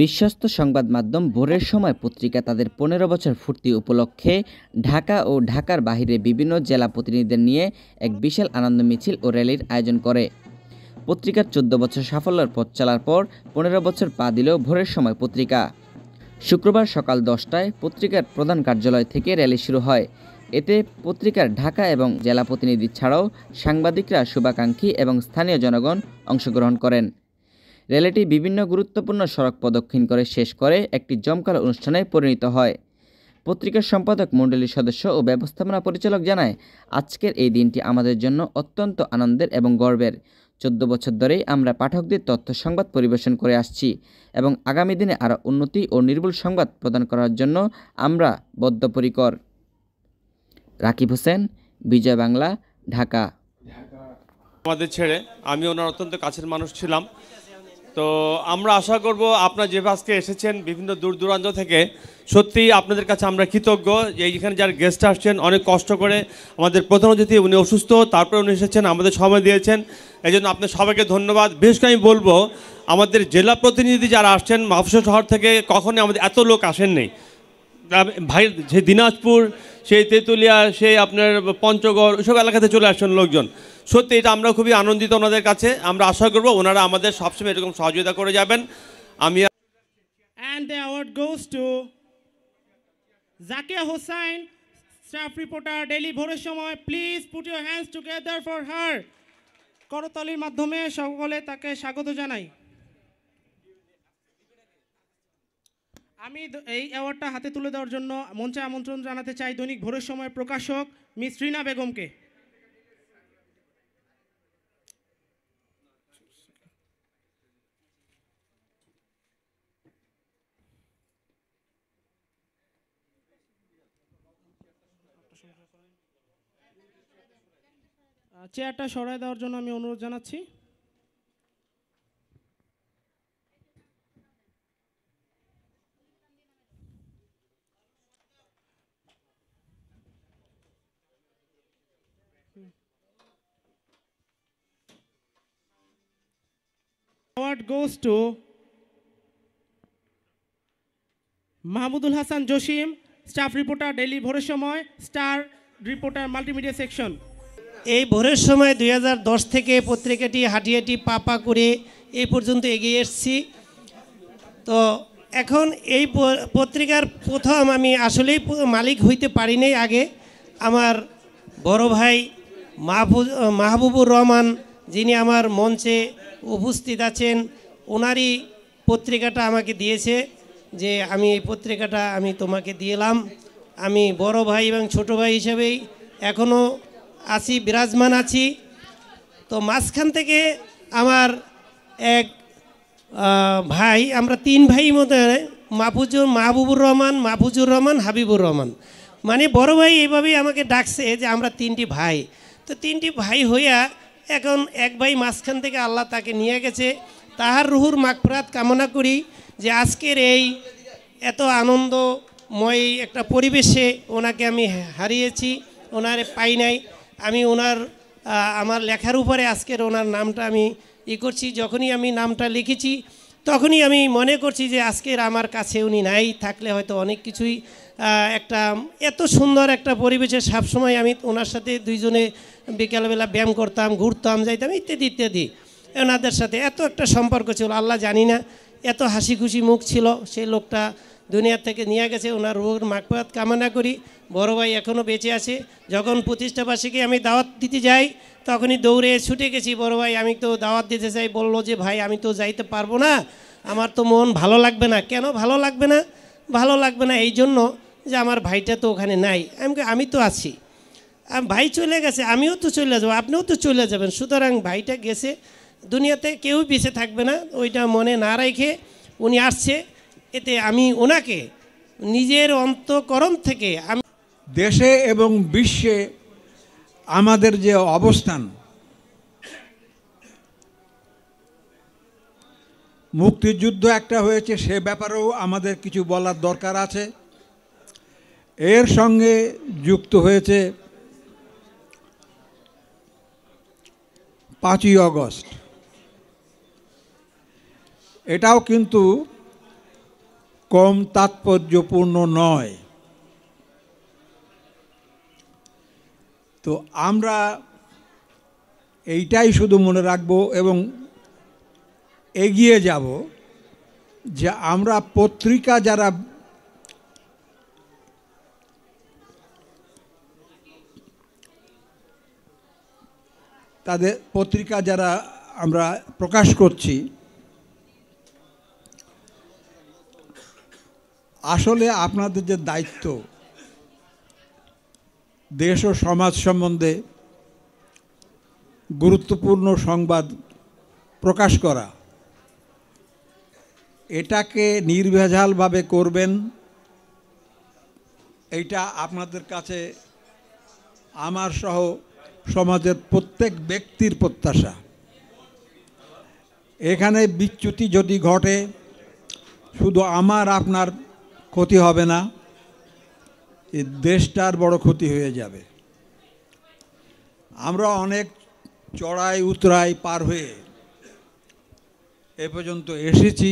বিশ্বস্ত সংবাদ মাধ্যম ভোরের সময় পত্রিকা তাদের ১৫ বছর পূর্তি উপলক্ষে ঢাকা ও ঢাকার বাহিরে বিভিন্ন জেলা প্রতিনিধিদের নিয়ে এক বিশাল আনন্দ মিছিল ও র্যালির আয়োজন করে। পত্রিকার ১৪ বছর সাফল্যের পথ চলার পর ১৫ বছর পা দিল ভোরের সময় পত্রিকা। শুক্রবার সকাল ১০টায় পত্রিকার প্রধান কার্যালয় থেকে র্যালি শুরু হয়। এতে পত্রিকার ঢাকা এবং জেলা প্রতিনিধি ছাড়াও সাংবাদিকরা, শুভাকাঙ্ক্ষী এবং স্থানীয় জনগণ অংশগ্রহণ করেন। র্যালিটি বিভিন্ন গুরুত্বপূর্ণ সড়ক প্রদক্ষিণ করে শেষ করে একটি জমকালো অনুষ্ঠানে পরিণত হয়। পত্রিকার সম্পাদক মণ্ডলীর সদস্য ও ব্যবস্থাপনা পরিচালক জানায়, আজকের এই দিনটি আমাদের জন্য অত্যন্ত আনন্দের এবং গর্বের। ১৪ বছর ধরেই আমরা পাঠকদের তথ্য সংবাদ পরিবেশন করে আসছি এবং আগামী দিনে আরও উন্নতি ও নির্ভুল সংবাদ প্রদান করার জন্য আমরা বদ্ধপরিকর। রাকিব হোসেন, বিজয় বাংলা, ঢাকা। আমাদের ছেড়ে আমি ওনার অত্যন্ত কাছের মানুষ ছিলাম। তো আমরা আশা করব আপনারা যেভাবে আজকে এসেছেন বিভিন্ন দূর দূরান্ত থেকে, সত্যিই আপনাদের কাছে আমরা কৃতজ্ঞ যে এখানে যারা গেস্ট আসছেন অনেক কষ্ট করে। আমাদের প্রধান অতিথি উনি অসুস্থ, তারপরে উনি এসেছেন, আমাদের সময় দিয়েছেন, এই জন্য আপনাদের সবাইকে ধন্যবাদ। বিশেষ করে আমি বলবো আমাদের জেলা প্রতিনিধি যারা আসছেন মফস্বল শহর থেকে, কখনই আমাদের এত লোক আসেননি। ভাই সেই দিনাজপুর, সেই তেঁতুলিয়া, সেই আপনার পঞ্চগড়, ওইসব এলাকাতে চলে আসছেন লোকজন। সত্যি এটা আমরা খুবই আনন্দিত ওনাদের কাছে। আমরা আশা করব ওনারা আমাদের সবসময় এরকম সহযোগিতা করে যাবেন। আমি And the award goes to Zakia Hossain, staff reporter, Daily ভোরের সময়. Please put your hands together for her. করতালির মাধ্যমে সকলে তাকে স্বাগত জানাই। আমি এই অ্যাওয়ার্ডটা হাতে তুলে দেওয়ার জন্য মঞ্চে আমন্ত্রণ জানাতে চাই দৈনিক ভোরের সময় প্রকাশক মিস রিনা বেগমকে। চেয়ারটা সরায় দেওয়ার জন্য আমি অনুরোধ জানাচ্ছি। Award goes to Mahmudul Hasan Jasim, staff reporter, daily ভোরের সময়, স্টার রিপোর্টার, মাল্টিমিডিয়া সেকশন। এই ভোরের সময় 2010 থেকে পত্রিকাটি হাঁটিহাঁটি পা করে এই পর্যন্ত এগিয়ে এসেছি। তো এখন এই পত্রিকার প্রথম আমি আসলেই মালিক হইতে পারিনি। আগে আমার বড় ভাই মাহবুবুর রহমান, যিনি আমার মঞ্চে উপস্থিত আছেন, ওনারই পত্রিকাটা আমাকে দিয়েছে যে আমি এই পত্রিকাটা আমি তোমাকে দিলাম। আমি বড় ভাই এবং ছোট ভাই হিসেবেই এখনও আছি, বিরাজমান আছি। তো মাঝখান থেকে আমার এক ভাই, আমরা 3 ভাই মধ্যে মাহবুবুর রহমান, মাহফুজুর রহমান, হাবিবুর রহমান, মানে বড় ভাই এইভাবেই আমাকে ডাকছে যে আমরা 3টি ভাই। তো 3টি ভাই হইয়া এখন এক ভাই মাঝখান থেকে আল্লাহ তাকে নিয়ে গেছে। তাহার রুহুর মাগফিরাত কামনা করি যে আজকের এই এত আনন্দময় একটা পরিবেশে ওনাকে আমি হারিয়েছি, ওনারে পাই নাই। আমি আমার লেখার উপরে আজকের ওনার নামটা আমি করছি। যখনই আমি নামটা লিখেছি তখনই আমি মনে করছি যে আজকের আমার কাছে উনি নাই, থাকলে হয়তো অনেক কিছুই একটা এত সুন্দর একটা পরিবেশে সবসময় আমি ওনার সাথে দুইজনে বিকালবেলা ব্যায়াম করতাম, ঘুরতাম, যাইতাম ইত্যাদি ইত্যাদি। ওনাদের সাথে এত একটা সম্পর্ক ছিল, আল্লাহ জানি না এত হাসি খুশি মুখ ছিল। সেই লোকটা দুনিয়ার থেকে নিয়ে গেছে, ওনার রুহুর মাগফিরাত কামনা করি। বড় ভাই এখনও বেঁচে আছে। যখন প্রতিষ্ঠাবার্ষিকী আমি দাওয়াত দিতে যাই তখনই দৌড়ে ছুটে গেছি, বড় ভাই আমি তো দাওয়াত দিতে চাই। বললো যে ভাই আমি তো যাইতে পারবো না, আমার তো মন ভালো লাগবে না। কেন ভালো লাগবে না? ভালো লাগবে না এই জন্য যে আমার ভাইটা তো ওখানে নাই। আমি তো আছি, ভাই চলে গেছে, আমিও তো চলে যাবো, আপনিও তো চলে যাবেন, সুতরাং ভাইটা গেছে, দুনিয়াতে কেউ বেঁচে থাকবে না, ওইটা মনে না রেখে উনি আসছে। এতে আমি ওনাকে নিজের অন্তঃকরণ থেকে আমি দেশে এবং বিশ্বে আমাদের যে অবস্থান, মুক্তিযুদ্ধ একটা হয়েছে, সে ব্যাপারেও আমাদের কিছু বলার দরকার আছে। এর সঙ্গে যুক্ত হয়েছে 5ই আগস্ট। এটাও কিন্তু কম তাৎপর্যপূর্ণ নয়। তো আমরা এইটাই শুধু মনে রাখব এবং এগিয়ে যাব যে আমরা পত্রিকা যারা তাদের পত্রিকা যারা আমরা প্রকাশ করছি, আসলে আপনাদের যে দায়িত্ব দেশ ও সমাজ সম্বন্ধে গুরুত্বপূর্ণ সংবাদ প্রকাশ করা, এটাকে নির্ভেজালভাবে করবেন, এইটা আপনাদের কাছে আমার সহ সমাজের প্রত্যেক ব্যক্তির প্রত্যাশা। এখানে বিচ্যুতি যদি ঘটে শুধু আমার আপনার ক্ষতি হবে না, এই দেশটার বড় ক্ষতি হয়ে যাবে। আমরা অনেক চড়াই উতরাই পার হয়ে এ পর্যন্ত এসেছি।